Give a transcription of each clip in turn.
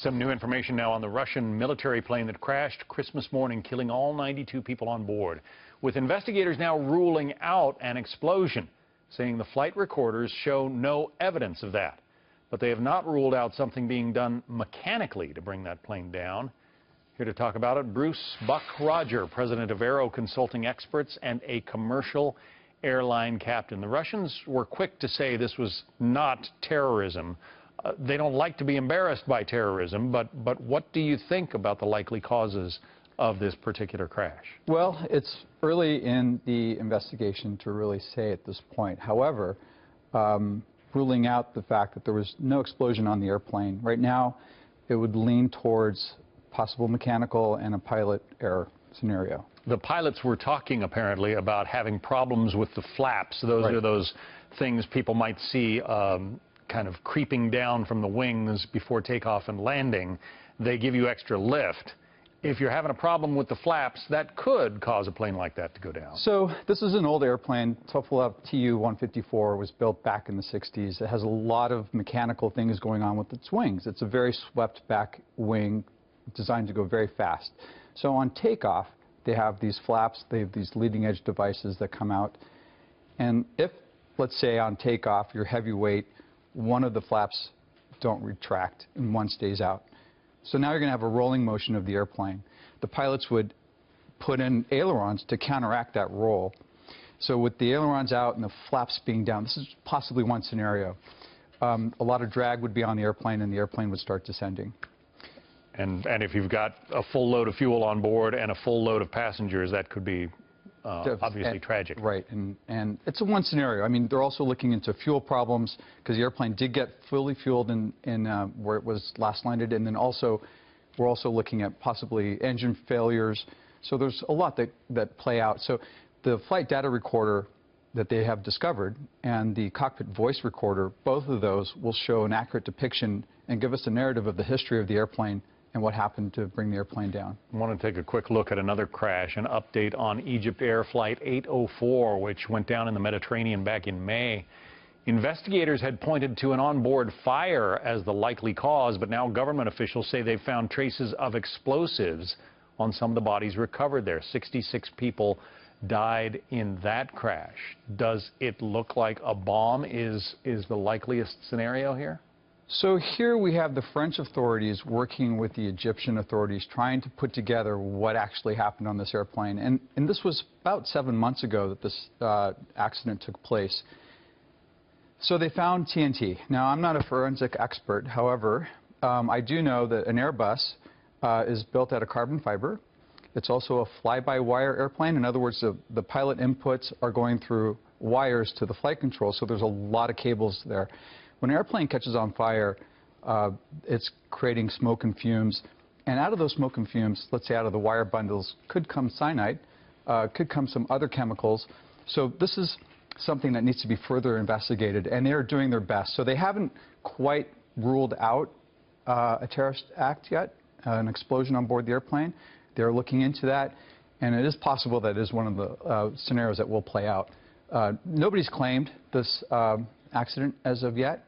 Some new information now on the Russian military plane that crashed Christmas morning, killing all 92 people on board, with investigators now ruling out an explosion, saying the flight recorders show no evidence of that. But they have not ruled out something being done mechanically to bring that plane down. Here to talk about it, Bruce Buck Rodger, president of Aero Consulting Experts and a commercial airline captain. The Russians were quick to say this was not terrorism. They don't like to be embarrassed by terrorism, but what do you think about the likely causes of this particular crash? Well, it's early in the investigation to really say at this point. However, ruling out the fact that there was no explosion on the airplane, right now it would lean towards possible mechanical and a pilot error scenario. The pilots were talking apparently about having problems with the flaps. Those Right. are those things people might see kind of creeping down from the wings before takeoff and landing. They give you extra lift. If you're having a problem with the flaps, that could cause a plane like that to go down. So this is an old airplane. Tupolev Tu-154 was built back in the 60s. It has a lot of mechanical things going on with its wings. It's a very swept back wing designed to go very fast. So on takeoff, they have these flaps, they have these leading edge devices that come out. And if, let's say on takeoff, you're heavyweight, one of the flaps don't retract and one stays out. So now you're going to have a rolling motion of the airplane. The pilots would put in ailerons to counteract that roll. So with the ailerons out and the flaps being down, this is possibly one scenario. A lot of drag would be on the airplane and the airplane would start descending. And if you've got a full load of fuel on board and a full load of passengers, that could be obviously tragic. Right, and it's a one scenario. I mean, they're also looking into fuel problems because the airplane did get fully fueled in where it was last landed, and then also we're also looking at possibly engine failures. So there's a lot that play out. So the flight data recorder that they have discovered and the cockpit voice recorder, both of those will show an accurate depiction and give us a narrative of the history of the airplane and what happened to bring the airplane down. I want to take a quick look at another crash, an update on Egypt Air Flight 804, which went down in the Mediterranean back in May. Investigators had pointed to an onboard fire as the likely cause, but now government officials say they've found traces of explosives on some of the bodies recovered there. 66 people died in that crash. Does it look like a bomb is the likeliest scenario here? So here we have the French authorities working with the Egyptian authorities trying to put together what actually happened on this airplane. And this was about 7 months ago that this accident took place. So they found TNT. Now, I'm not a forensic expert. However, I do know that an Airbus is built out of carbon fiber. It's also a fly-by-wire airplane. In other words, the pilot inputs are going through wires to the flight control, so there's a lot of cables there. When an airplane catches on fire, it's creating smoke and fumes. And out of those smoke and fumes, let's say out of the wire bundles, could come cyanide, could come some other chemicals. So this is something that needs to be further investigated, and they're doing their best. So they haven't quite ruled out a terrorist act yet, an explosion on board the airplane. They're looking into that, and it is possible that is one of the scenarios that will play out. Nobody's claimed this accident as of yet,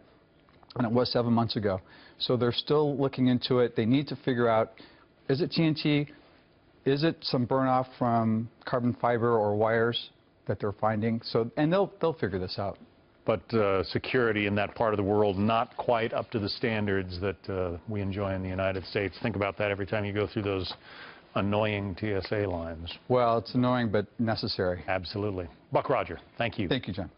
and it was 7 months ago. So they're still looking into it. They need to figure out, is it TNT? Is it some burn-off from carbon fiber or wires that they're finding? So, and they'll figure this out. But security in that part of the world not quite up to the standards that we enjoy in the United States. Think about that every time you go through those annoying TSA lines. Well, it's annoying but necessary. Absolutely. Buck Rodger, thank you. Thank you, John.